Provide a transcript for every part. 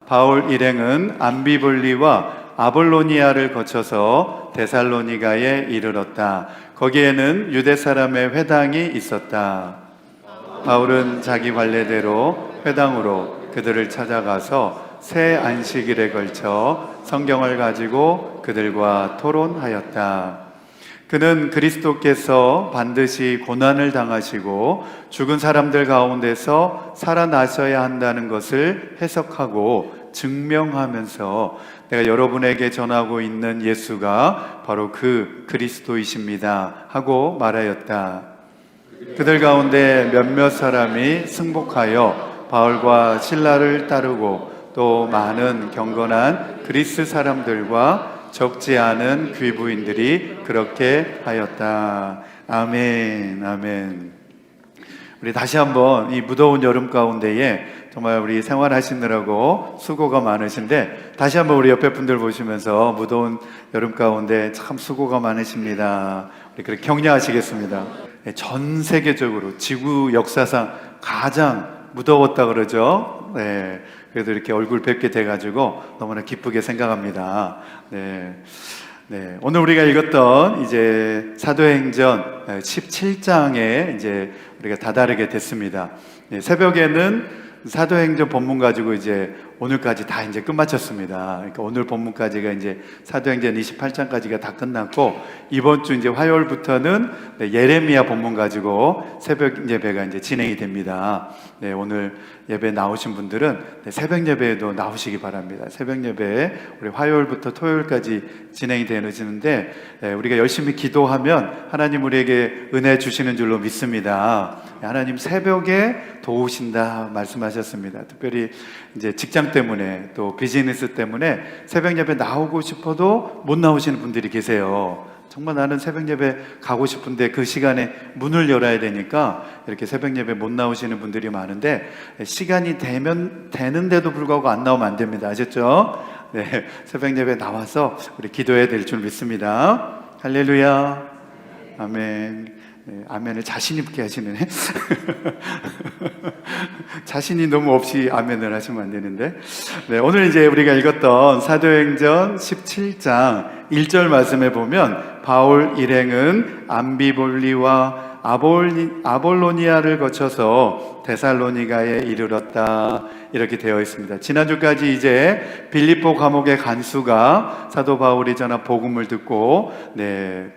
바울 일행은 암비볼리와 아볼로니아를 거쳐서 데살로니가에 이르렀다. 거기에는 유대 사람의 회당이 있었다. 바울은 자기 관례대로 회당으로 그들을 찾아가서 새 안식일에 걸쳐 성경을 가지고 그들과 토론하였다. 그는 그리스도께서 반드시 고난을 당하시고 죽은 사람들 가운데서 살아나셔야 한다는 것을 해석하고 증명하면서 내가 여러분에게 전하고 있는 예수가 바로 그 그리스도이십니다 하고 말하였다. 그들 가운데 몇몇 사람이 승복하여 바울과 실라를 따르고 또 많은 경건한 그리스 사람들과 적지 않은 귀부인들이 그렇게 하였다. 아멘, 아멘. 우리 다시 한번 이 무더운 여름 가운데에 정말 우리 생활하시느라고 수고가 많으신데 다시 한번 우리 옆에 분들 보시면서 무더운 여름 가운데 참 수고가 많으십니다. 우리 그렇게 격려하시겠습니다. 전 세계적으로 지구 역사상 가장 무더웠다 그러죠. 네. 그래도 이렇게 얼굴 뵙게 돼가지고 너무나 기쁘게 생각합니다. 네. 네. 오늘 우리가 읽었던 이제 사도행전 17장에 이제 우리가 다다르게 됐습니다. 네. 새벽에는 사도행전 본문 가지고 이제 오늘까지 다 이제 끝마쳤습니다. 그러니까 오늘 본문까지가 이제 사도행전 28장까지가 다 끝났고 이번 주 이제 화요일부터는 예레미야 본문 가지고 새벽 예배가 이제 진행이 됩니다. 네, 오늘 예배 나오신 분들은 새벽 예배에도 나오시기 바랍니다. 새벽 예배에 우리 화요일부터 토요일까지 진행이 되어지는데 우리가 열심히 기도하면 하나님 우리에게 은혜 주시는 줄로 믿습니다. 하나님 새벽에 도우신다 말씀하셨습니다. 특별히 이제 직장 때문에 또 비즈니스 때문에 새벽 예배 나오고 싶어도 못 나오시는 분들이 계세요. 정말 나는 새벽 예배 가고 싶은데 그 시간에 문을 열어야 되니까 이렇게 새벽 예배 못 나오시는 분들이 많은데 시간이 되는데도 불구하고 안 나오면 안 됩니다. 아셨죠? 네, 새벽 예배 나와서 우리 기도해야 될 줄 믿습니다. 할렐루야. 아멘. 네, 아멘을 자신 있게 하시는 자신이 너무 없이 아멘을 하시면 안 되는데 네, 오늘 이제 우리가 읽었던 사도행전 17장 1절 말씀에 보면 바울 일행은 암비볼리와 아볼로니아를 거쳐서 데살로니가에 이르렀다 이렇게 되어 있습니다. 지난주까지 이제 빌립보 감옥의 간수가 사도 바울이 전한 복음을 듣고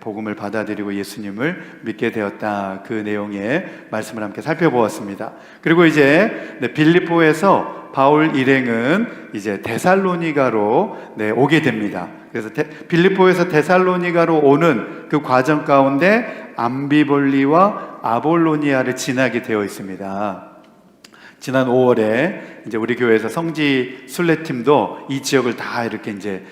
복음을 받아들이고 예수님을 믿게 되었다 그 내용의 말씀을 함께 살펴보았습니다. 그리고 이제 빌립보에서 바울 일행은 이제 데살로니가로 오게 됩니다. 그래서 빌립보에서 데살로니가로 오는 그 과정 가운데 암비볼리와 아볼로니아를 지나게 되어 있습니다. 지난 5월에 이제 우리 교회에서 성지 순례팀도 이 지역을 다 이렇게 이제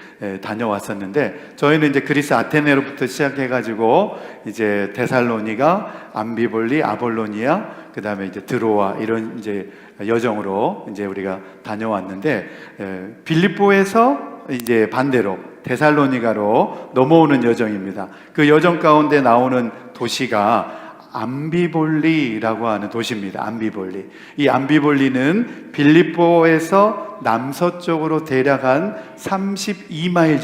다녀왔었는데 저희는 이제 그리스 아테네로부터 시작해가지고 이제 데살로니가, 암비볼리, 아볼로니아, 그 다음에 이제 드로아 이런 이제 여정으로 이제 우리가 다녀왔는데 빌립보에서 이제 반대로 데살로니가로 넘어오는 여정입니다. 그 여정 가운데 나오는 도시가 암비볼리라고 하는 도시입니다. 암비볼리. 이 암비볼리는 빌립보에서 남서쪽으로 대략 한 32마일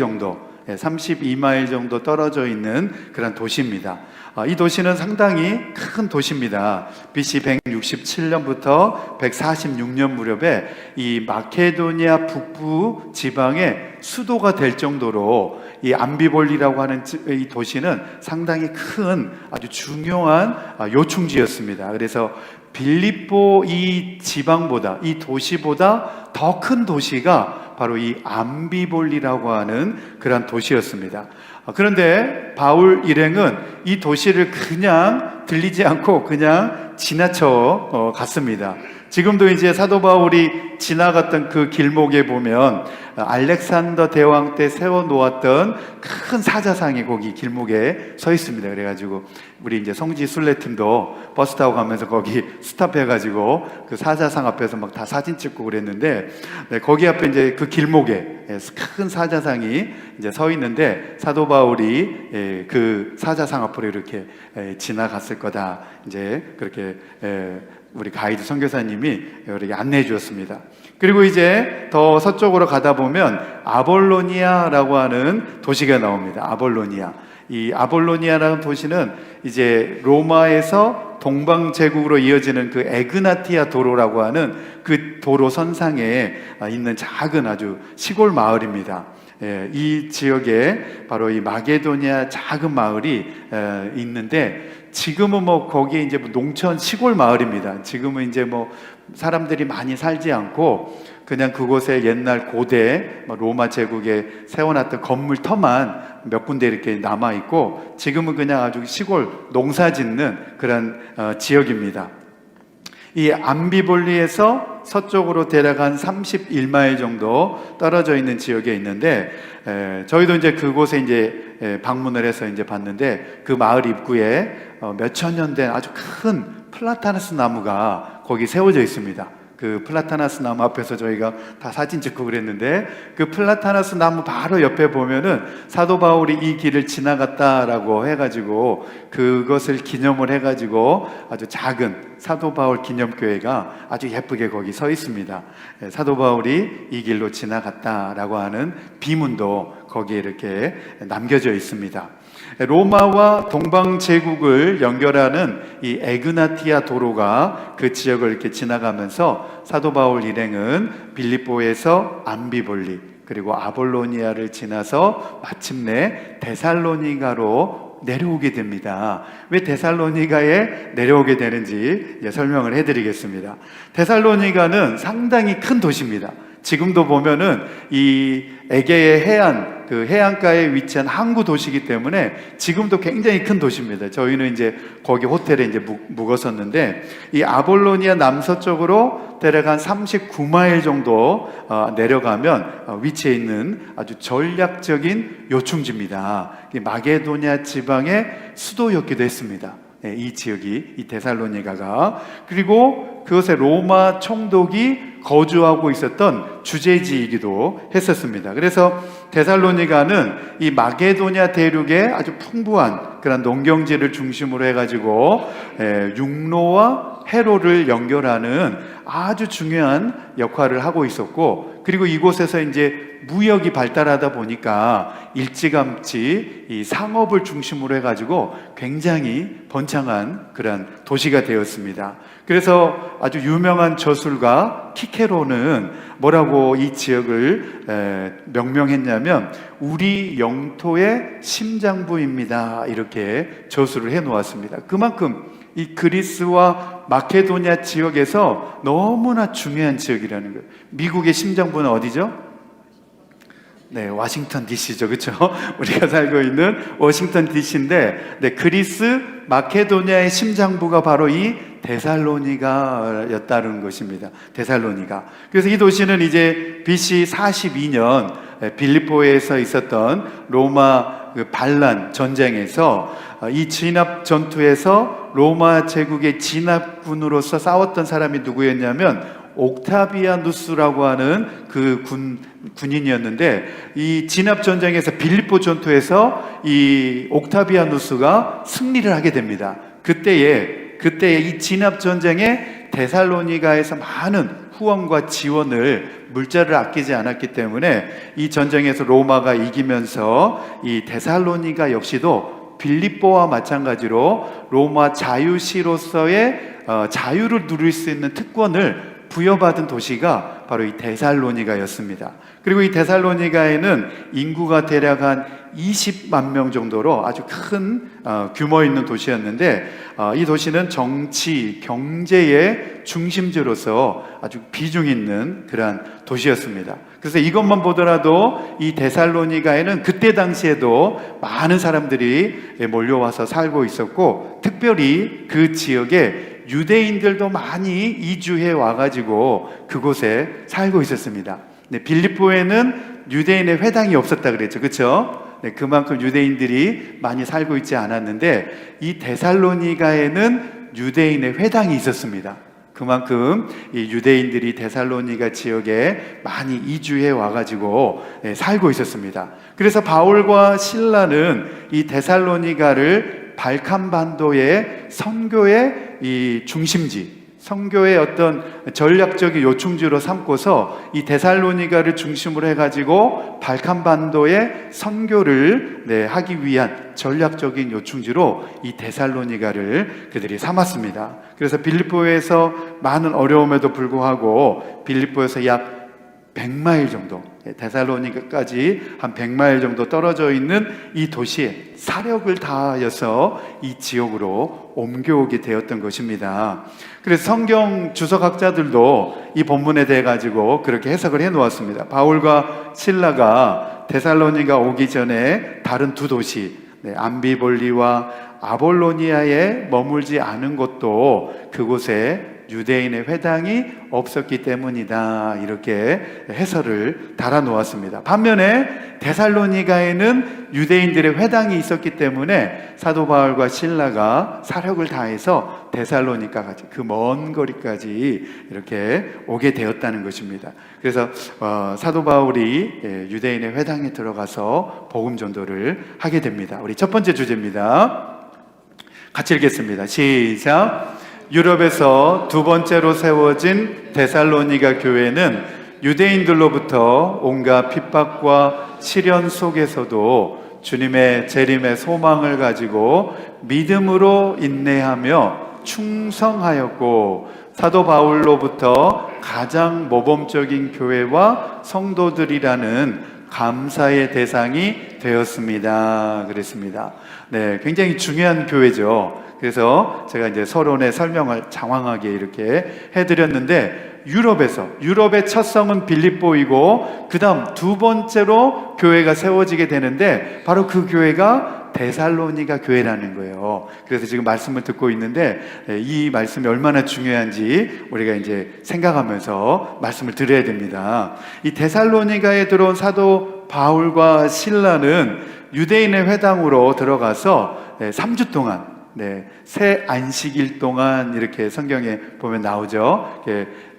정도 떨어져 있는 그런 도시입니다. 이 도시는 상당히 큰 도시입니다. BC 167년부터 146년 무렵에 이 마케도니아 북부 지방의 수도가 될 정도로 이 암비볼리라고 하는 이 도시는 상당히 큰 아주 중요한 요충지였습니다. 그래서 빌립보 이 지방보다 이 도시보다 더 큰 도시가 바로 이 암비볼리라고 하는 그런 도시였습니다. 그런데 바울 일행은 이 도시를 그냥 들리지 않고 그냥 지나쳐 갔습니다. 지금도 이제 사도 바울이 지나갔던 그 길목에 보면 알렉산더 대왕 때 세워 놓았던 큰 사자상이 거기 길목에 서 있습니다. 그래가지고 우리 이제 성지 순례팀도 버스 타고 가면서 거기 스탑해가지고 그 사자상 앞에서 막 다 사진 찍고 그랬는데 거기 앞에 이제 그 길목에 큰 사자상이 이제 서 있는데 사도 바울이 그 사자상 앞으로 이렇게 지나갔을 거다 이제 그렇게 우리 가이드 선교사님이 이렇게 안내해 주었습니다. 그리고 이제 더 서쪽으로 가다 보면 아볼로니아라고 하는 도시가 나옵니다. 아볼로니아. 이 아볼로니아라는 도시는 이제 로마에서 동방 제국으로 이어지는 그 에그나티아 도로라고 하는 그 도로 선상에 있는 작은 아주 시골 마을입니다. 이 지역에 바로 이 마게도니아 작은 마을이 있는데, 지금은 뭐 거기에 이제 농촌 시골 마을입니다. 지금은 이제 뭐 사람들이 많이 살지 않고 그냥 그곳에 옛날 고대 로마 제국에 세워놨던 건물 터만 몇 군데 이렇게 남아 있고, 지금은 그냥 아주 시골 농사 짓는 그런 지역입니다. 이 암비볼리에서 서쪽으로 대략 한 31마일 정도 떨어져 있는 지역에 있는데, 저희도 이제 그곳에 이제 방문을 해서 이제 봤는데, 그 마을 입구에 몇천 년 된 아주 큰 플라타나스 나무가 거기 세워져 있습니다. 그 플라타나스 나무 앞에서 저희가 다 사진 찍고 그랬는데, 그 플라타나스 나무 바로 옆에 보면은 사도 바울이 이 길을 지나갔다라고 해가지고 그것을 기념을 해가지고 아주 작은 사도 바울 기념교회가 아주 예쁘게 거기 서 있습니다. 사도 바울이 이 길로 지나갔다라고 하는 비문도 거기에 이렇게 남겨져 있습니다. 로마와 동방 제국을 연결하는 이 에그나티아 도로가 그 지역을 이렇게 지나가면서 사도 바울 일행은 빌립보에서 암비볼리, 그리고 아볼로니아를 지나서 마침내 데살로니가로 내려오게 됩니다. 왜 데살로니가에 내려오게 되는지 설명을 해드리겠습니다. 데살로니가는 상당히 큰 도시입니다. 지금도 보면은 이 에게의 해안, 그 해안가에 위치한 항구 도시이기 때문에 지금도 굉장히 큰 도시입니다. 저희는 이제 거기 호텔에 이제 묵었었는데, 이 아볼로니아 남서쪽으로 대략 한 39마일 정도 내려가면 위치해 있는 아주 전략적인 요충지입니다. 마게도냐 지방의 수도였기도 했습니다. 이 지역이, 이 데살로니가가. 그리고 그것에 로마 총독이 거주하고 있었던 주재지이기도 했었습니다. 그래서 데살로니가는 이 마게도냐 대륙에 아주 풍부한 그런 농경지를 중심으로 해가지고 육로와 해로를 연결하는 아주 중요한 역할을 하고 있었고, 그리고 이곳에서 이제 무역이 발달하다 보니까 일찌감치 이 상업을 중심으로 해가지고 굉장히 번창한 그런 도시가 되었습니다. 그래서 아주 유명한 저술가 키케로는 뭐라고 이 지역을 명명했냐면 우리 영토의 심장부입니다, 이렇게 저술을 해 놓았습니다. 그만큼 이 그리스와 마케도니아 지역에서 너무나 중요한 지역이라는 거예요. 미국의 심장부는 어디죠? 네, 워싱턴 DC죠, 그렇죠? 우리가 살고 있는 워싱턴 DC인데, 네, 그리스 마케도니아의 심장부가 바로 이 데살로니가였다는 것입니다. 데살로니가. 그래서 이 도시는 이제 BC 42년 빌립보에서 있었던 로마 반란 전쟁에서 이 진압 전투에서 로마 제국의 진압군으로서 싸웠던 사람이 누구였냐면 옥타비아누스라고 하는 그 군인이었는데, 이 진압 전쟁에서 빌립보 전투에서 이 옥타비아누스가 승리를 하게 됩니다. 그때에 이 진압 전쟁에 데살로니가에서 많은 후원과 지원을, 물자를 아끼지 않았기 때문에 이 전쟁에서 로마가 이기면서 이 데살로니가 역시도 빌립보와 마찬가지로 로마 자유시로서의 자유를 누릴 수 있는 특권을 부여받은 도시가 바로 이 데살로니가였습니다. 그리고 이 데살로니가에는 인구가 대략 한 20만 명 정도로 아주 큰 규모 있는 도시였는데, 이 도시는 정치, 경제의 중심지로서 아주 비중 있는 그러한 도시였습니다. 그래서 이것만 보더라도 이 데살로니가에는 그때 당시에도 많은 사람들이 몰려와서 살고 있었고, 특별히 그 지역에 유대인들도 많이 이주해 와가지고 그곳에 살고 있었습니다. 네, 빌립보에는 유대인의 회당이 없었다 그랬죠, 그렇죠? 네, 그만큼 유대인들이 많이 살고 있지 않았는데, 이 데살로니가에는 유대인의 회당이 있었습니다. 그만큼 이 유대인들이 데살로니가 지역에 많이 이주해 와가지고 살고 있었습니다. 그래서 바울과 실라는 이 데살로니가를 발칸반도의 선교의 이 중심지, 선교의 어떤 전략적인 요충지로 삼고서 이 데살로니가를 중심으로 해가지고 발칸반도의 선교를 하기 위한 전략적인 요충지로 이 데살로니가를 그들이 삼았습니다. 그래서 빌립보에서 많은 어려움에도 불구하고 빌립보에서 약 100마일 정도, 데살로니가까지 한 100마일 정도 떨어져 있는 이 도시에 사력을 다하여서 이 지역으로 옮겨오게 되었던 것입니다. 그래서 성경 주석학자들도 이 본문에 대해 가지고 그렇게 해석을 해 놓았습니다. 바울과 실라가 데살로니가 오기 전에 다른 두 도시, 암비볼리와 아볼로니아에 머물지 않은 것도 그곳에 유대인의 회당이 없었기 때문이다, 이렇게 해설을 달아 놓았습니다. 반면에 데살로니가에는 유대인들의 회당이 있었기 때문에 사도 바울과 실라가 사력을 다해서 데살로니가까지, 그 먼 거리까지 이렇게 오게 되었다는 것입니다. 그래서 사도 바울이 유대인의 회당에 들어가서 복음 전도를 하게 됩니다. 우리 첫 번째 주제입니다. 같이 읽겠습니다. 시작. 유럽에서 두 번째로 세워진 데살로니가 교회는 유대인들로부터 온갖 핍박과 시련 속에서도 주님의 재림의 소망을 가지고 믿음으로 인내하며 충성하였고, 사도 바울로부터 가장 모범적인 교회와 성도들이라는 감사의 대상이 되었습니다. 그랬습니다. 네, 굉장히 중요한 교회죠. 그래서 제가 이제 서론의 설명을 장황하게 이렇게 해드렸는데, 유럽의 첫 성은 빌립보이고 그 다음 두 번째로 교회가 세워지게 되는데 바로 그 교회가 데살로니가 교회라는 거예요. 그래서 지금 말씀을 듣고 있는데 이 말씀이 얼마나 중요한지 우리가 이제 생각하면서 말씀을 드려야 됩니다. 이 데살로니가에 들어온 사도 바울과 실라는 유대인의 회당으로 들어가서 3주 동안, 새 안식일 동안, 이렇게 성경에 보면 나오죠.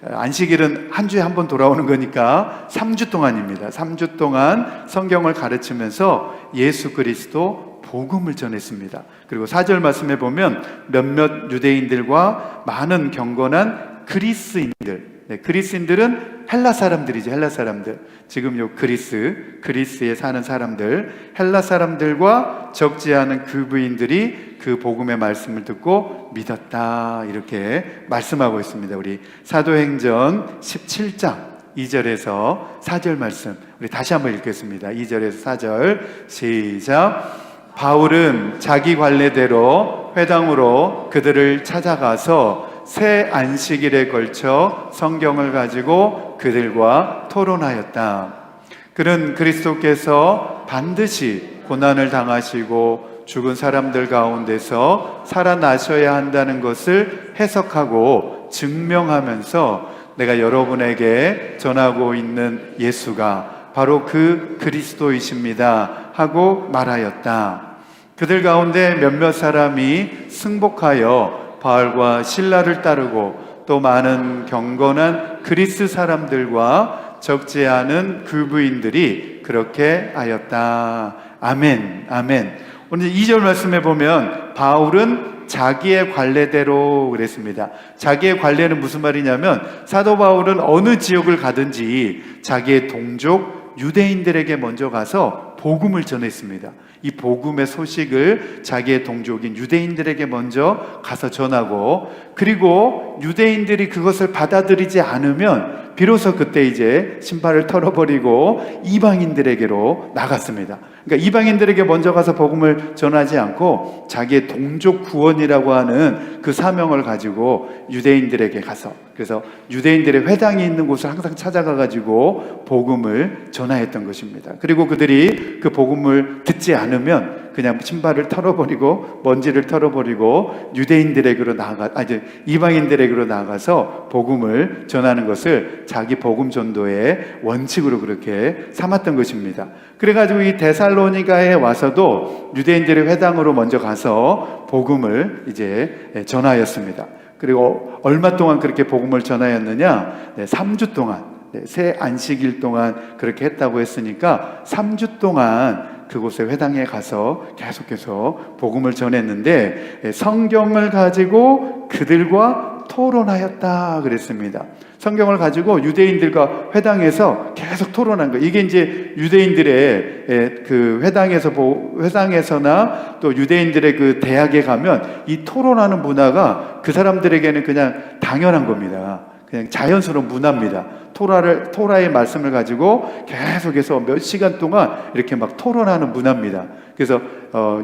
안식일은 한 주에 한 번 돌아오는 거니까 3주 동안입니다. 3주 동안 성경을 가르치면서 예수 그리스도 복음을 전했습니다. 그리고 4절 말씀에 보면 몇몇 유대인들과 많은 경건한 그리스인들, 그리스인들은 헬라 사람들이죠. 헬라 사람들. 지금 요 그리스에 사는 사람들, 헬라 사람들과 적지 않은 그 부인들이 그 복음의 말씀을 듣고 믿었다, 이렇게 말씀하고 있습니다. 우리 사도행전 17장 2절에서 4절 말씀 우리 다시 한번 읽겠습니다. 2절에서 4절 시작. 바울은 자기 관례대로 회당으로 그들을 찾아가서 새 안식일에 걸쳐 성경을 가지고 그들과 토론하였다. 그는 그리스도께서 반드시 고난을 당하시고 죽은 사람들 가운데서 살아나셔야 한다는 것을 해석하고 증명하면서 내가 여러분에게 전하고 있는 예수가 바로 그 그리스도이십니다 하고 말하였다. 그들 가운데 몇몇 사람이 승복하여 바울과 실라를 따르고 또 많은 경건한 그리스 사람들과 적지 않은 그 부인들이 그렇게 하였다. 아멘, 아멘. 오늘 2절 말씀에 보면 바울은 자기의 관례대로 그랬습니다. 자기의 관례는 무슨 말이냐면 사도 바울은 어느 지역을 가든지 자기의 동족 유대인들에게 먼저 가서 복음을 전했습니다. 이 복음의 소식을 자기의 동족인 유대인들에게 먼저 가서 전하고, 그리고 유대인들이 그것을 받아들이지 않으면 비로소 그때 이제 신발을 털어버리고 이방인들에게로 나갔습니다. 그러니까 이방인들에게 먼저 가서 복음을 전하지 않고 자기의 동족 구원이라고 하는 그 사명을 가지고 유대인들에게 가서, 그래서 유대인들의 회당이 있는 곳을 항상 찾아가가지고 복음을 전하였던 것입니다. 그리고 그들이 그 복음을 듣지 않으면 그냥 신발을 털어버리고 먼지를 털어버리고 유대인들에게로 이방인들에게로 나가서 복음을 전하는 것을 자기 복음 전도의 원칙으로 그렇게 삼았던 것입니다. 그래가지고 이 데살로니가에 와서도 유대인들의 회당으로 먼저 가서 복음을 이제 전하였습니다. 그리고 얼마 동안 그렇게 복음을 전하였느냐? 3주 동안, 새 안식일 동안 그렇게 했다고 했으니까 3주 동안 그곳에 회당에 가서 계속해서 복음을 전했는데 성경을 가지고 그들과 토론하였다 그랬습니다. 성경을 가지고 유대인들과 회당에서 계속 토론한 거예요. 이게 이제 유대인들의 그 회당에서나 또 유대인들의 그 대학에 가면 이 토론하는 문화가 그 사람들에게는 그냥 당연한 겁니다. 그냥 자연스러운 문화입니다. 토라의 말씀을 가지고 계속해서 몇 시간 동안 이렇게 막 토론하는 문화입니다. 그래서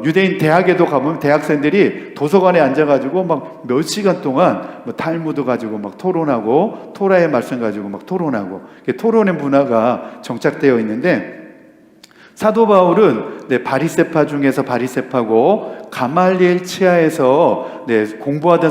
유대인 대학에도 가보면 대학생들이 도서관에 앉아가지고 막 몇 시간 동안 뭐 탈무드 가지고 막 토론하고 토라의 말씀 가지고 막 토론하고 토론의 문화가 정착되어 있는데, 사도 바울은 바리새파 중에서 바리새파고 가말리엘 치하에서 공부하던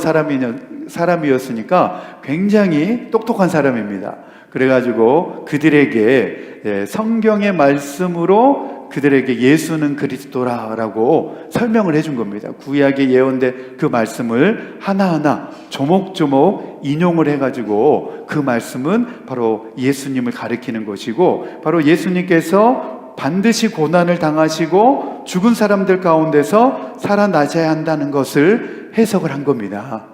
사람이었으니까 굉장히 똑똑한 사람입니다. 그래가지고 그들에게 성경의 말씀으로 그들에게 예수는 그리스도라라고 설명을 해준 겁니다. 구약에 예언된 그 말씀을 하나하나 조목조목 인용을 해가지고 그 말씀은 바로 예수님을 가리키는 것이고, 바로 예수님께서 반드시 고난을 당하시고 죽은 사람들 가운데서 살아나셔야 한다는 것을 해석을 한 겁니다.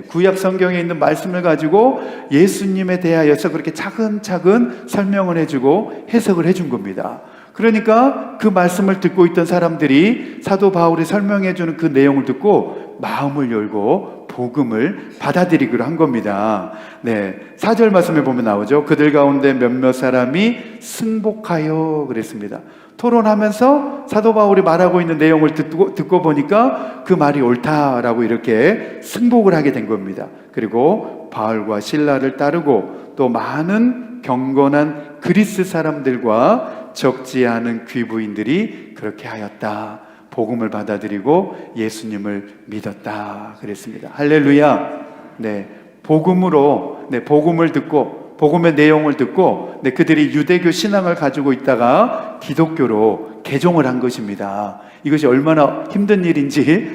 구약 성경에 있는 말씀을 가지고 예수님에 대하여서 그렇게 차근차근 설명을 해주고 해석을 해준 겁니다. 그러니까 그 말씀을 듣고 있던 사람들이 사도 바울이 설명해주는 그 내용을 듣고 마음을 열고 복음을 받아들이기로 한 겁니다. 4절 말씀에 보면 나오죠. 그들 가운데 몇몇 사람이 승복하여 그랬습니다. 토론하면서 사도 바울이 말하고 있는 내용을 듣고 보니까 그 말이 옳다라고 이렇게 승복을 하게 된 겁니다. 그리고 바울과 실라를 따르고 또 많은 경건한 그리스 사람들과 적지 않은 귀부인들이 그렇게 하였다. 복음을 받아들이고 예수님을 믿었다 그랬습니다. 할렐루야. 복음으로 복음을 듣고 복음의 내용을 듣고 그들이 유대교 신앙을 가지고 있다가 기독교로 개종을 한 것입니다. 이것이 얼마나 힘든 일인지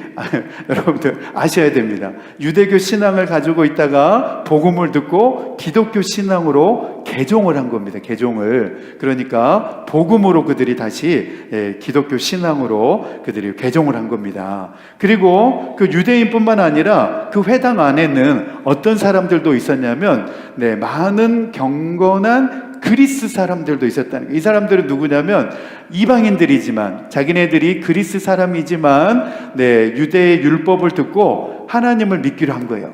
여러분들 아셔야 됩니다. 유대교 신앙을 가지고 있다가 복음을 듣고 기독교 신앙으로 개종을 한 겁니다. 개종을. 그러니까 복음으로 그들이 다시 기독교 신앙으로 그들이 개종을 한 겁니다. 그리고 그 유대인뿐만 아니라 그 회당 안에는 어떤 사람들도 있었냐면 많은 경건한 그리스 사람들도 있었다는 거예요. 이 사람들은 누구냐면 이방인들이지만 자기네들이 그리스 사람이지만 유대의 율법을 듣고 하나님을 믿기로 한 거예요.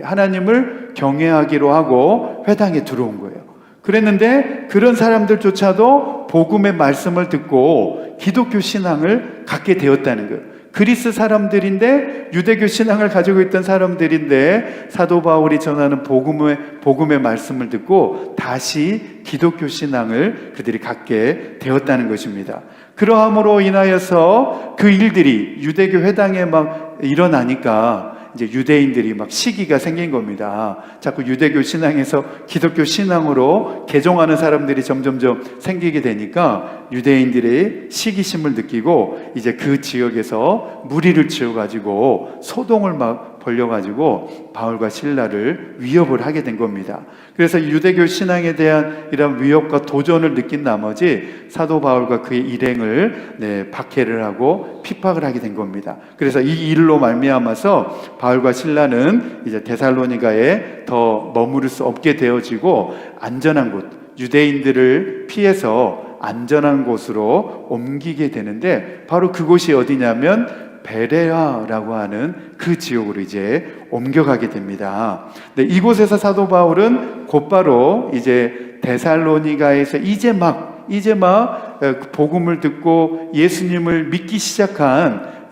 하나님을 경외하기로 하고 회당에 들어온 거예요. 그랬는데 그런 사람들조차도 복음의 말씀을 듣고 기독교 신앙을 갖게 되었다는 거예요. 그리스 사람들인데 유대교 신앙을 가지고 있던 사람들인데 사도 바울이 전하는 복음의 말씀을 듣고 다시 기독교 신앙을 그들이 갖게 되었다는 것입니다. 그러함으로 인하여서 그 일들이 유대교 회당에 막 일어나니까 이제 유대인들이 막 시기가 생긴 겁니다. 자꾸 유대교 신앙에서 기독교 신앙으로 개종하는 사람들이 점점점 생기게 되니까 유대인들이 시기심을 느끼고 이제 그 지역에서 무리를 지어가지고 소동을 막 벌려가지고 바울과 실라를 위협을 하게 된 겁니다. 그래서 유대교 신앙에 대한 이런 위협과 도전을 느낀 나머지 사도 바울과 그의 일행을 박해를 하고 핍박을 하게 된 겁니다. 그래서 이 일로 말미암아서 바울과 실라는 이제 데살로니가에 더 머무를 수 없게 되어지고 안전한 곳, 유대인들을 피해서 안전한 곳으로 옮기게 되는데 바로 그곳이 어디냐면 베레아라고 하는 그 지역으로 이제 옮겨가게 됩니다. 이곳에서 사도 바울은 곧바로 이제 데살로니가에서 이제 막 복음을 듣고 예수님을 믿기 시작한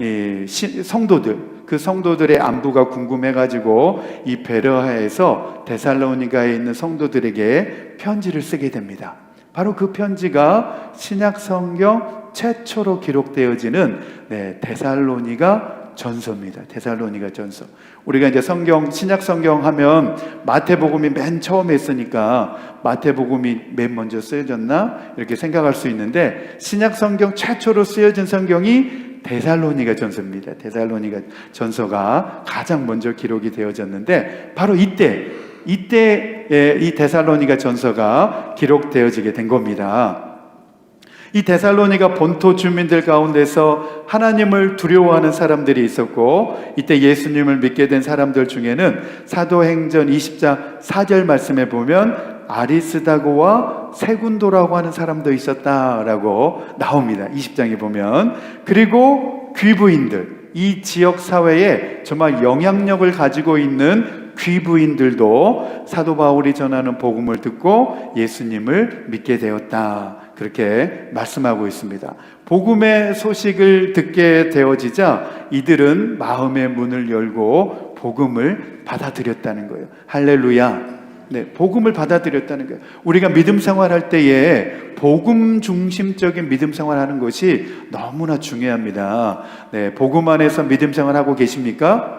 성도들, 그 성도들의 안부가 궁금해가지고 이 베레아에서 데살로니가에 있는 성도들에게 편지를 쓰게 됩니다. 바로 그 편지가 신약 성경 최초로 기록되어지는 데살로니가 전서입니다. 데살로니가 전서. 우리가 이제 신약 성경 하면 마태복음이 맨 처음에 있으니까 마태복음이 맨 먼저 쓰여졌나 이렇게 생각할 수 있는데 신약 성경 최초로 쓰여진 성경이 데살로니가 전서입니다. 데살로니가 전서가 가장 먼저 기록이 되어졌는데 바로 이때 이 데살로니가 전서가 기록되어지게 된 겁니다. 이 데살로니가 본토 주민들 가운데서 하나님을 두려워하는 사람들이 있었고, 이때 예수님을 믿게 된 사람들 중에는 사도행전 20장 4절 말씀에 보면 아리스다고와 세군도라고 하는 사람도 있었다라고 나옵니다. 20장에 보면. 그리고 귀부인들, 이 지역 사회에 정말 영향력을 가지고 있는 귀부인들도 사도 바울이 전하는 복음을 듣고 예수님을 믿게 되었다, 그렇게 말씀하고 있습니다. 복음의 소식을 듣게 되어지자 이들은 마음의 문을 열고 복음을 받아들였다는 거예요. 할렐루야. 네, 복음을 받아들였다는 거예요. 우리가 믿음 생활할 때에 복음 중심적인 믿음 생활하는 것이 너무나 중요합니다. 네, 복음 안에서 믿음 생활하고 계십니까?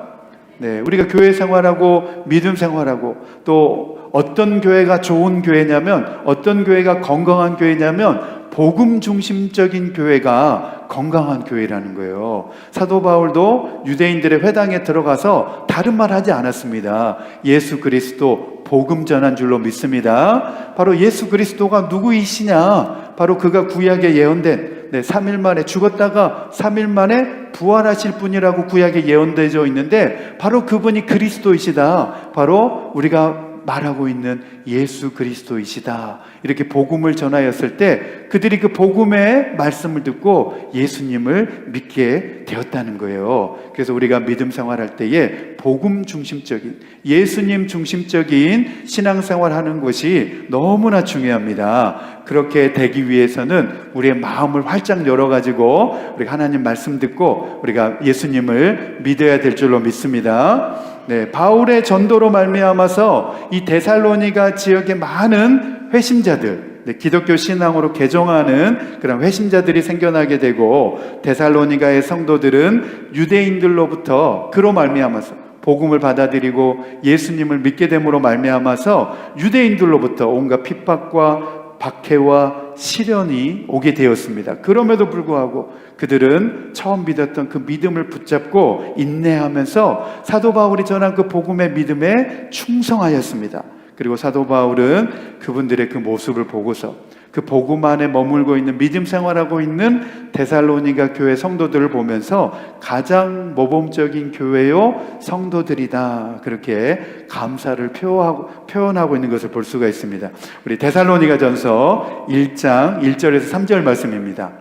네, 우리가 교회 생활하고 믿음 생활하고 또 어떤 교회가 좋은 교회냐면, 어떤 교회가 건강한 교회냐면 복음 중심적인 교회가 건강한 교회라는 거예요. 사도 바울도 유대인들의 회당에 들어가서 다른 말 하지 않았습니다. 예수 그리스도 복음 전한 줄로 믿습니다. 바로 예수 그리스도가 누구이시냐, 바로 그가 구약에 예언된 3일 만에 죽었다가 3일 만에 부활하실 분이라고 구약에 예언되어 있는데, 바로 그분이 그리스도이시다, 바로 우리가 말하고 있는 예수 그리스도이시다, 이렇게 복음을 전하였을 때 그들이 그 복음의 말씀을 듣고 예수님을 믿게 되었다는 거예요. 그래서 우리가 믿음 생활할 때에 복음 중심적인, 예수님 중심적인 신앙생활하는 것이 너무나 중요합니다. 그렇게 되기 위해서는 우리의 마음을 활짝 열어가지고 우리가 하나님 말씀 듣고 우리가 예수님을 믿어야 될 줄로 믿습니다. 네, 바울의 전도로 말미암아서 이 데살로니가 지역에 많은 회심자들, 기독교 신앙으로 개종하는 그런 회심자들이 생겨나게 되고, 데살로니가의 성도들은 유대인들로부터 그로 말미암아서 복음을 받아들이고 예수님을 믿게 됨으로 말미암아서 유대인들로부터 온갖 핍박과 박해와 시련이 오게 되었습니다. 그럼에도 불구하고 그들은 처음 믿었던 그 믿음을 붙잡고 인내하면서 사도 바울이 전한 그 복음의 믿음에 충성하였습니다. 그리고 사도 바울은 그분들의 그 모습을 보고서 그 복음 안에 머물고 있는, 믿음 생활하고 있는 데살로니가 교회 성도들을 보면서 가장 모범적인 교회요 성도들이다, 그렇게 감사를 표현하고 있는 것을 볼 수가 있습니다. 우리 데살로니가 전서 1장 1절에서 3절 말씀입니다.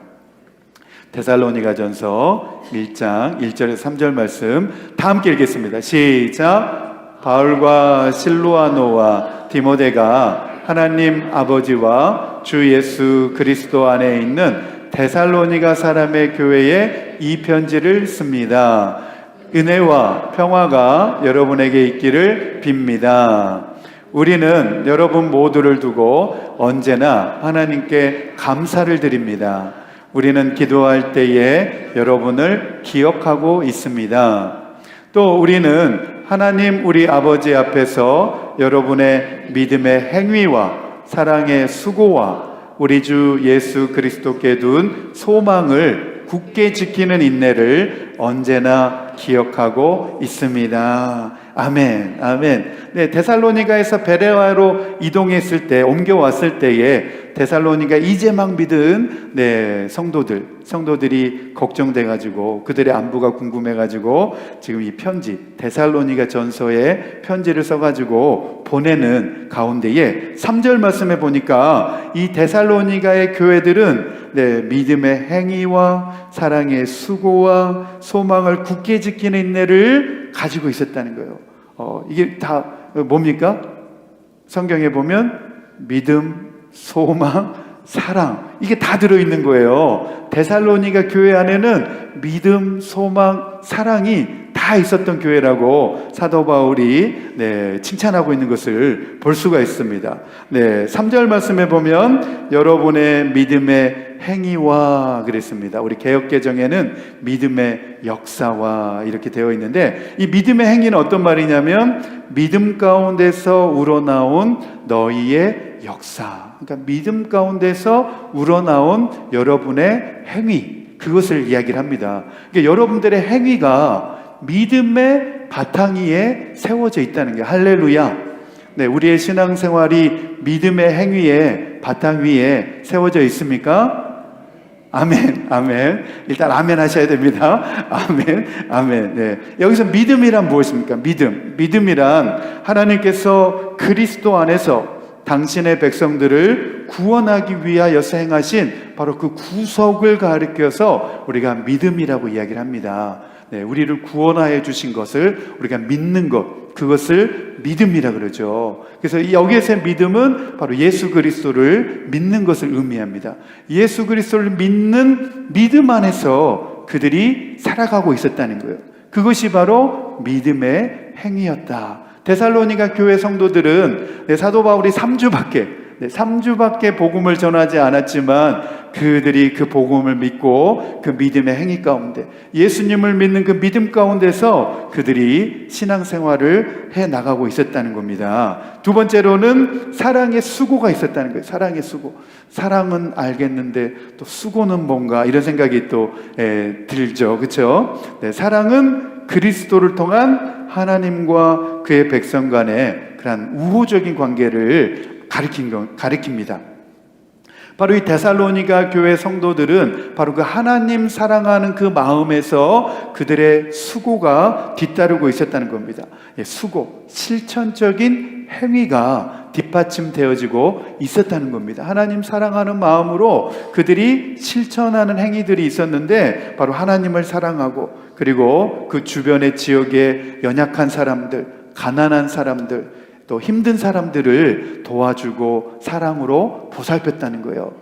데살로니가 전서 1장 1절에서 3절 말씀 다 함께 읽겠습니다. 시작. 바울과 실로아노와 디모데가 하나님 아버지와 주 예수 그리스도 안에 있는 데살로니가 사람의 교회에 이 편지를 씁니다. 은혜와 평화가 여러분에게 있기를 빕니다. 우리는 여러분 모두를 두고 언제나 하나님께 감사를 드립니다. 우리는 기도할 때에 여러분을 기억하고 있습니다. 또 우리는 하나님 우리 아버지 앞에서 여러분의 믿음의 행위와 사랑의 수고와 우리 주 예수 그리스도께 둔 소망을 굳게 지키는 인내를 언제나 기억하고 있습니다. 아멘, 아멘. 네, 데살로니가에서 베레아로 이동했을 때, 옮겨왔을 때에 데살로니가 이제 막 믿은 성도들이 걱정돼가지고 그들의 안부가 궁금해가지고 지금 이 편지, 데살로니가 전서에 편지를 써가지고 보내는 가운데에 3절 말씀에 보니까 이 데살로니가의 교회들은 믿음의 행위와 사랑의 수고와 소망을 굳게 지키는 인내를 가지고 있었다는 거예요. 이게 다 뭡니까? 성경에 보면 믿음, 소망, 사랑, 이게 다 들어있는 거예요. 데살로니가 교회 안에는 믿음, 소망, 사랑이 다 있었던 교회라고 사도 바울이 칭찬하고 있는 것을 볼 수가 있습니다. 3절 말씀에 보면 여러분의 믿음의 행위와 그랬습니다. 우리 개역개정에는 믿음의 역사와 이렇게 되어 있는데, 이 믿음의 행위는 어떤 말이냐면 믿음 가운데서 우러나온 너희의 역사, 그러니까 믿음 가운데서 우러나온 여러분의 행위, 그것을 이야기를 합니다. 그러니까 여러분들의 행위가 믿음의 바탕 위에 세워져 있다는 게, 할렐루야. 우리의 신앙생활이 믿음의 행위에 바탕 위에 세워져 있습니까? 아멘, 아멘. 일단 아멘 하셔야 됩니다. 아멘, 아멘. 네. 여기서 믿음이란 무엇입니까? 믿음이란 하나님께서 그리스도 안에서 당신의 백성들을 구원하기 위하여서 행하신 바로 그 구속을 가리켜서 우리가 믿음이라고 이야기를 합니다. 네, 우리를 구원하여 주신 것을 우리가 믿는 것, 그것을 믿음이라 그러죠. 그래서 여기에서의 믿음은 바로 예수 그리스도를 믿는 것을 의미합니다. 예수 그리스도를 믿는 믿음 안에서 그들이 살아가고 있었다는 거예요. 그것이 바로 믿음의 행위였다. 데살로니가 교회 성도들은 사도 바울이 3주밖에 복음을 전하지 않았지만 그들이 그 복음을 믿고 그 믿음의 행위 가운데, 예수님을 믿는 그 믿음 가운데서 그들이 신앙생활을 해나가고 있었다는 겁니다. 두 번째로는 사랑의 수고가 있었다는 거예요. 사랑의 수고. 사랑은 알겠는데 또 수고는 뭔가, 이런 생각이 또 들죠. 그렇죠? 네, 사랑은 그리스도를 통한 하나님과 그의 백성 간의 그런 우호적인 관계를 가리킵니다. 바로 이 데살로니가 교회 성도들은 바로 그 하나님 사랑하는 그 마음에서 그들의 수고가 뒤따르고 있었다는 겁니다. 수고, 실천적인 행위가 뒷받침되어지고 있었다는 겁니다. 하나님 사랑하는 마음으로 그들이 실천하는 행위들이 있었는데, 바로 하나님을 사랑하고, 그리고 그 주변의 지역의 연약한 사람들, 가난한 사람들, 또 힘든 사람들을 도와주고 사랑으로 보살폈다는 거예요.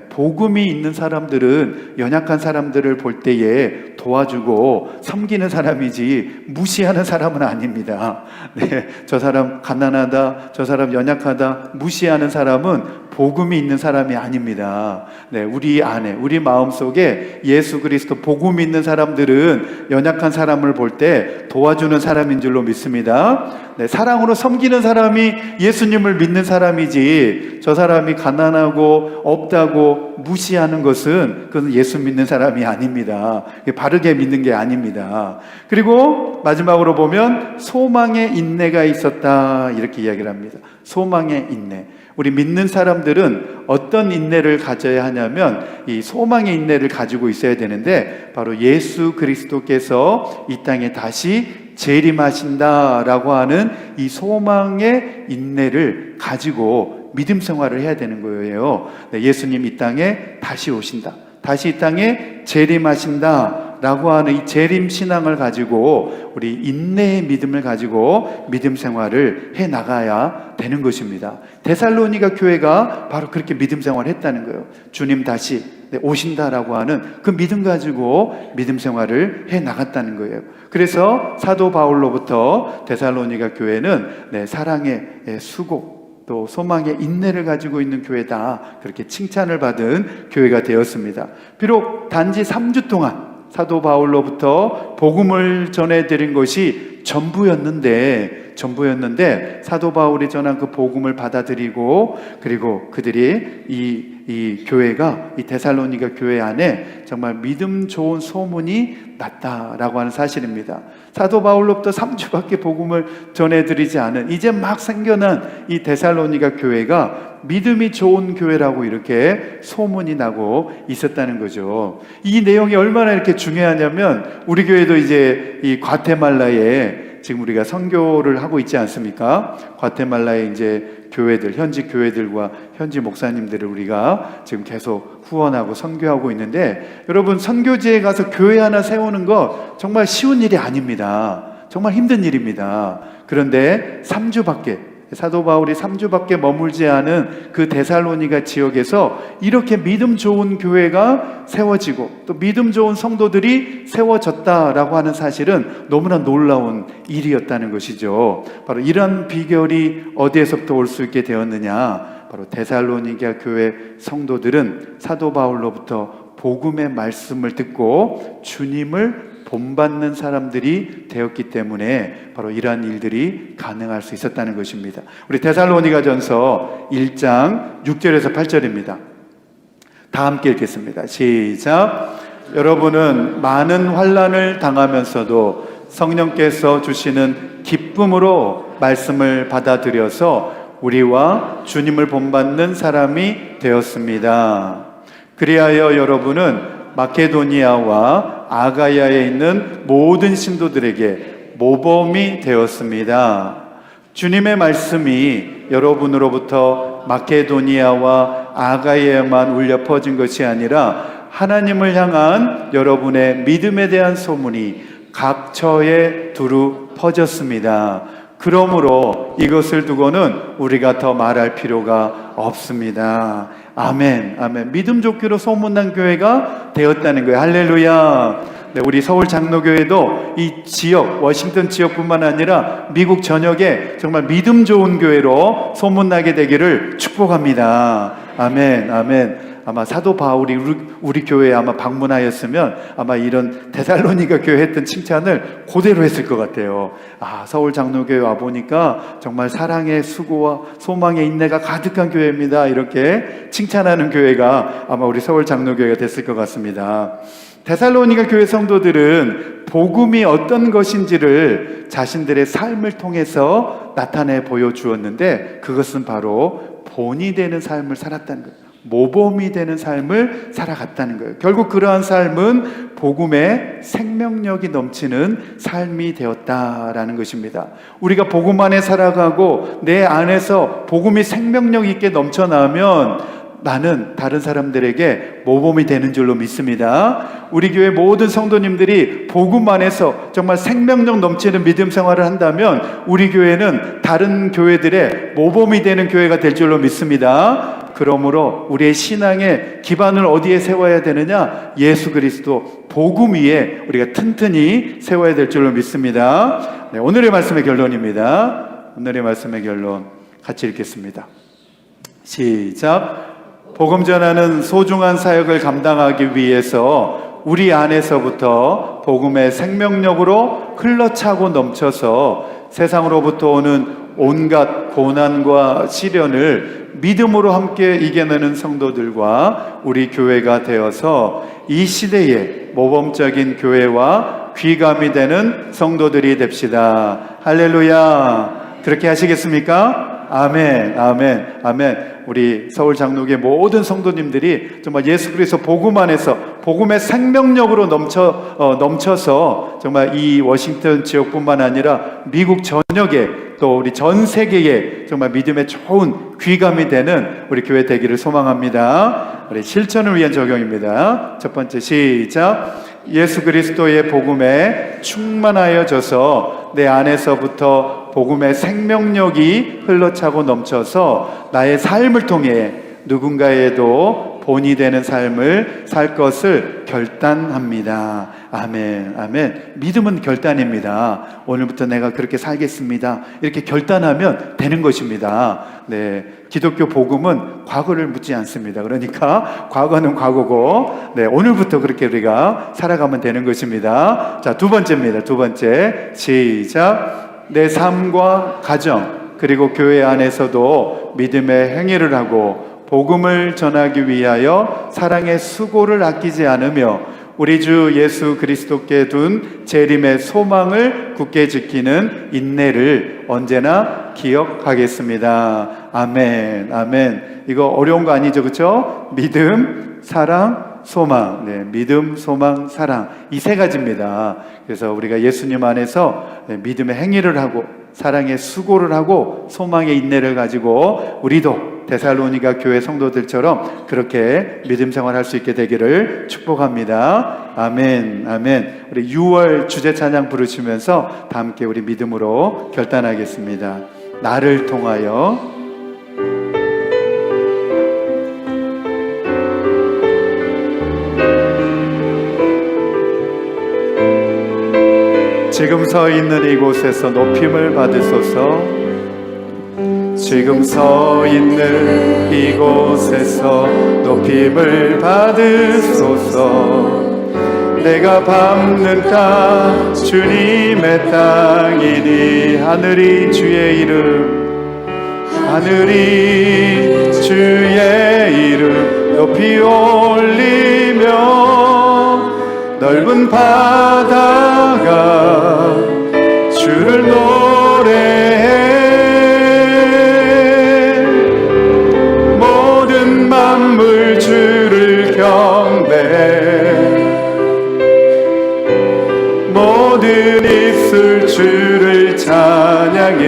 복음이 있는 사람들은 연약한 사람들을 볼 때에 도와주고 섬기는 사람이지 무시하는 사람은 아닙니다. 네, 저 사람 가난하다, 저 사람 연약하다 무시하는 사람은 복음이 있는 사람이 아닙니다. 네, 우리 안에, 우리 마음속에 예수 그리스도 복음이 있는 사람들은 연약한 사람을 볼 때 도와주는 사람인 줄로 믿습니다. 네, 사랑으로 섬기는 사람이 예수님을 믿는 사람이지, 저 사람이 가난하고 없다고 무시하는 것은 그건 예수 믿는 사람이 아닙니다. 바르게 믿는 게 아닙니다. 그리고 마지막으로 보면 소망의 인내가 있었다, 이렇게 이야기를 합니다. 소망의 인내. 우리 믿는 사람들은 어떤 인내를 가져야 하냐면 이 소망의 인내를 가지고 있어야 되는데, 바로 예수 그리스도께서 이 땅에 다시 재림하신다라고 하는 이 소망의 인내를 가지고 믿음 생활을 해야 되는 거예요. 예수님 이 땅에 다시 오신다, 다시 이 땅에 재림하신다 라고 하는 이 재림 신앙을 가지고 우리 인내의 믿음을 가지고 믿음 생활을 해 나가야 되는 것입니다. 데살로니가 교회가 바로 그렇게 믿음 생활을 했다는 거예요. 주님 다시 오신다라고 하는 그 믿음 가지고 믿음 생활을 해 나갔다는 거예요. 그래서 사도 바울로부터 데살로니가 교회는 사랑의 수고, 또 소망의 인내를 가지고 있는 교회다, 그렇게 칭찬을 받은 교회가 되었습니다. 비록 단지 3주 동안 사도 바울로부터 복음을 전해드린 것이 전부였는데 사도 바울이 전한 그 복음을 받아들이고, 그리고 그들이 이 교회가, 이 데살로니가 교회 안에 정말 믿음 좋은 소문이 났다라고 하는 사실입니다. 사도 바울로부터 3주밖에 복음을 전해드리지 않은 이제 막 생겨난 이 데살로니가 교회가 믿음이 좋은 교회라고 이렇게 소문이 나고 있었다는 거죠. 이 내용이 얼마나 이렇게 중요하냐면, 우리 교회도 이제 이 과테말라에 지금 우리가 선교를 하고 있지 않습니까? 과테말라의 이제 교회들, 현지 교회들과 현지 목사님들을 우리가 지금 계속 후원하고 선교하고 있는데, 여러분, 선교지에 가서 교회 하나 세우는 거 정말 쉬운 일이 아닙니다. 정말 힘든 일입니다. 그런데 3주밖에, 사도 바울이 3주밖에 머물지 않은 그 데살로니가 지역에서 이렇게 믿음 좋은 교회가 세워지고 또 믿음 좋은 성도들이 세워졌다라고 하는 사실은 너무나 놀라운 일이었다는 것이죠. 바로 이런 비결이 어디에서부터 올 수 있게 되었느냐, 바로 데살로니가 교회 성도들은 사도 바울로부터 복음의 말씀을 듣고 주님을 본받는 사람들이 되었기 때문에 바로 이러한 일들이 가능할 수 있었다는 것입니다. 우리 데살로니가전서 1장 6절에서 8절입니다. 다 함께 읽겠습니다. 시작. 여러분은 많은 환난을 당하면서도 성령께서 주시는 기쁨으로 말씀을 받아들여서 우리와 주님을 본받는 사람이 되었습니다. 그리하여 여러분은 마케도니아와 아가야에 있는 모든 신도들에게 모범이 되었습니다. 주님의 말씀이 여러분으로부터 마케도니아와 아가야에만 울려 퍼진 것이 아니라 하나님을 향한 여러분의 믿음에 대한 소문이 각 처에 두루 퍼졌습니다. 그러므로 이것을 두고는 우리가 더 말할 필요가 없습니다. 아멘, 아멘. 믿음 좋기로 소문난 교회가 되었다는 거예요. 할렐루야. 네, 우리 서울 장로교회도 이 지역, 워싱턴 지역뿐만 아니라 미국 전역에 정말 믿음 좋은 교회로 소문나게 되기를 축복합니다. 아멘, 아멘. 아마 사도 바울이 우리 교회에 아마 방문하였으면 아마 이런 데살로니가 교회 했던 칭찬을 그대로 했을 것 같아요. 아, 서울 장로교회 와보니까 정말 사랑의 수고와 소망의 인내가 가득한 교회입니다. 이렇게 칭찬하는 교회가 아마 우리 서울 장로교회가 됐을 것 같습니다. 데살로니가 교회 성도들은 복음이 어떤 것인지를 자신들의 삶을 통해서 나타내 보여주었는데 그것은 바로 본이 되는 삶을 살았다는 거예요. 모범이 되는 삶을 살아갔다는 거예요. 결국 그러한 삶은 복음의 생명력이 넘치는 삶이 되었다라는 것입니다. 우리가 복음 안에 살아가고 내 안에서 복음이 생명력 있게 넘쳐나면 나는 다른 사람들에게 모범이 되는 줄로 믿습니다. 우리 교회 모든 성도님들이 복음 안에서 정말 생명력 넘치는 믿음 생활을 한다면 우리 교회는 다른 교회들의 모범이 되는 교회가 될 줄로 믿습니다. 그러므로 우리의 신앙의 기반을 어디에 세워야 되느냐? 예수 그리스도 복음 위에 우리가 튼튼히 세워야 될 줄로 믿습니다. 네, 오늘의 말씀의 결론입니다. 오늘의 말씀의 결론 같이 읽겠습니다. 시작. 복음 전하는 소중한 사역을 감당하기 위해서 우리 안에서부터 복음의 생명력으로 흘러차고 넘쳐서 세상으로부터 오는 온갖 고난과 시련을 믿음으로 함께 이겨내는 성도들과 우리 교회가 되어서 이 시대에 모범적인 교회와 귀감이 되는 성도들이 됩시다. 할렐루야. 그렇게 하시겠습니까? 아멘, 아멘, 아멘. 우리 서울 장로교회 모든 성도님들이 정말 예수 그리스도 복음 안에서 복음의 생명력으로 넘쳐서 정말 이 워싱턴 지역뿐만 아니라 미국 전역에 또 우리 전 세계에 정말 믿음의 좋은 귀감이 되는 우리 교회 되기를 소망합니다. 우리 실천을 위한 적용입니다. 첫 번째 시작. 예수 그리스도의 복음에 충만하여져서 내 안에서부터 복음의 생명력이 흘러차고 넘쳐서 나의 삶을 통해 누군가에도 본이 되는 삶을 살 것을 결단합니다. 아멘, 아멘. 믿음은 결단입니다. 오늘부터 내가 그렇게 살겠습니다. 이렇게 결단하면 되는 것입니다. 네, 기독교 복음은 과거를 묻지 않습니다. 그러니까 과거는 과거고, 네, 오늘부터 그렇게 우리가 살아가면 되는 것입니다. 자, 두 번째입니다. 두 번째, 시작. 내 삶과 가정 그리고 교회 안에서도 믿음의 행위를 하고 복음을 전하기 위하여 사랑의 수고를 아끼지 않으며 우리 주 예수 그리스도께 둔 재림의 소망을 굳게 지키는 인내를 언제나 기억하겠습니다. 아멘, 아멘. 이거 어려운 거 아니죠, 그렇죠? 믿음, 사랑, 소망. 네, 믿음, 소망, 사랑. 이 세 가지입니다. 그래서 우리가 예수님 안에서 믿음의 행위를 하고 사랑의 수고를 하고 소망의 인내를 가지고 우리도 데살로니가 교회 성도들처럼 그렇게 믿음 생활할 수 있게 되기를 축복합니다. 아멘, 아멘. 우리 6월 주제 찬양 부르시면서 다 함께 우리 믿음으로 결단하겠습니다. 나를 통하여. 지금 서 있는 이곳에서 높임을 받으소서. 지금 서 있는 이곳에서 높임을 받으소서. 내가 밟는 땅 주님의 땅이니 하늘이 주의 이름, 하늘이 주의 이름 높이 올리며 넓은 바다가 주를 노래해. 모든 만물 주를 모든 입술 주를 찬양해.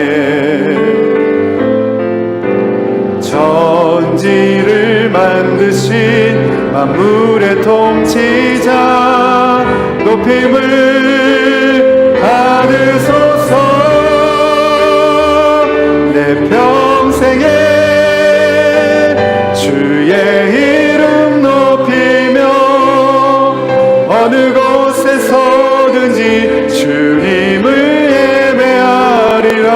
천지를 만드신 만물의 통치자 높임을 받으소서. 내 평생에 주의 이름 높이며 어느 곳에서든지 주님을 예배하리라.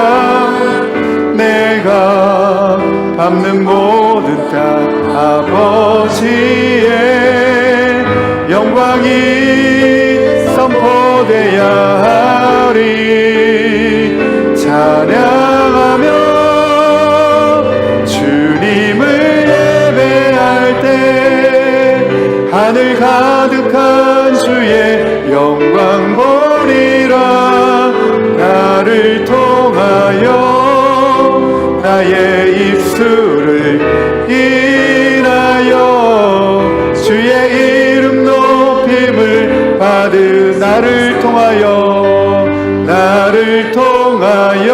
내가 밟는 모든 땅 아버지의 영광이 선포되어야 하리. 찬양하며 주님을 예배할 때 하늘 가득한 주의 영광 보리라. 나를 통하여 나의 입술을 인하여 주의 이름 높임을 받은 나를 통하여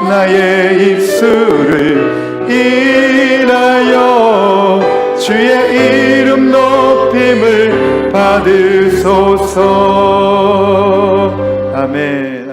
나의 입술을 인하여 주의 이름 높임을 받으소서. 아멘.